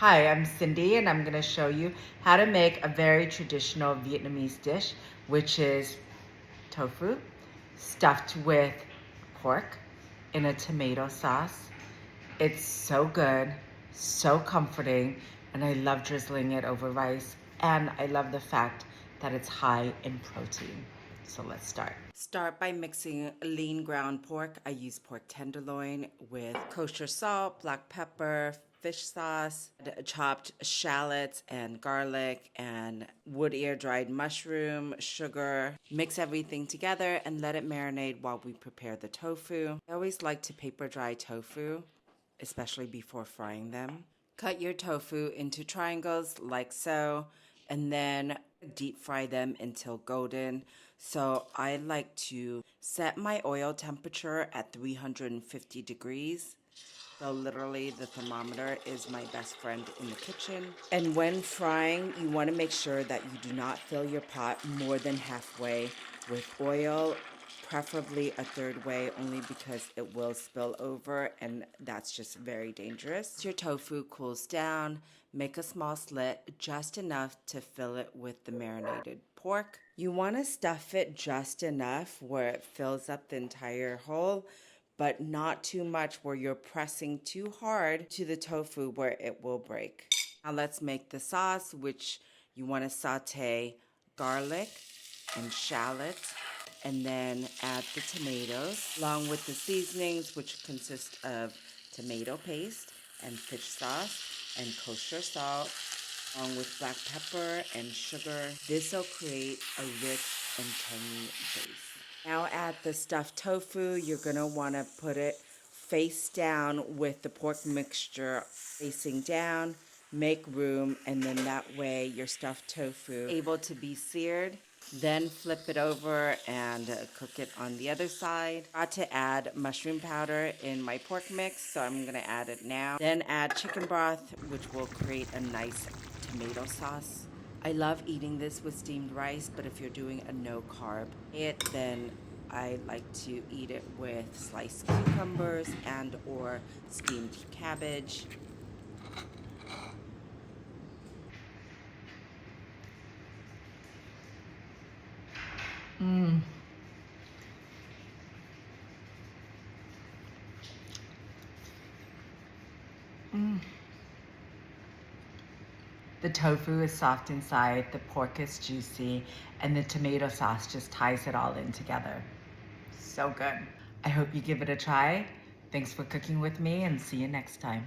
Hi, I'm Cindy and I'm going to show you how to make a very traditional Vietnamese dish, which is tofu stuffed with pork in a tomato sauce. It's so good, so comforting, and I love drizzling it over rice, and I love the fact that it's high in protein. So let's start. Start by mixing lean ground pork. I use pork tenderloin with kosher salt, black pepper, fish sauce, chopped shallots and garlic, and wood ear dried mushroom, sugar. Mix everything together and let it marinate while we prepare the tofu. I always like to paper dry tofu, especially before frying them. Cut your tofu into triangles like so, and then deep fry them until golden. So I like to set my oil temperature at 350 degrees. So literally the thermometer is my best friend in the kitchen. And when frying, you want to make sure that you do not fill your pot more than halfway with oil, preferably a third way, only because it will spill over and that's just very dangerous. Your tofu cools down, make a small slit, just enough to fill it with the marinated pork. You want to stuff it just enough where it fills up the entire hole, but not too much where you're pressing too hard to the tofu where it will break. Now let's make the sauce, which you want to saute garlic and shallots, and then add the tomatoes along with the seasonings, which consist of tomato paste and fish sauce and kosher salt, along with black pepper and sugar. This will create a rich and tangy base. Now add the stuffed tofu. You're going to want to put it face down with the pork mixture facing down. Make room, and then that way your stuffed tofu is able to be seared. Then flip it over and cook it on the other side. I got to add mushroom powder in my pork mix, so I'm going to add it now. Then add chicken broth, which will create a nice tomato sauce. I love eating this with steamed rice, but if you're doing a no-carb diet, then I like to eat it with sliced cucumbers and or steamed cabbage. Mmm. Mmm. The tofu is soft inside, the pork is juicy, and the tomato sauce just ties it all in together. So good. I hope you give it a try. Thanks for cooking with me, and see you next time.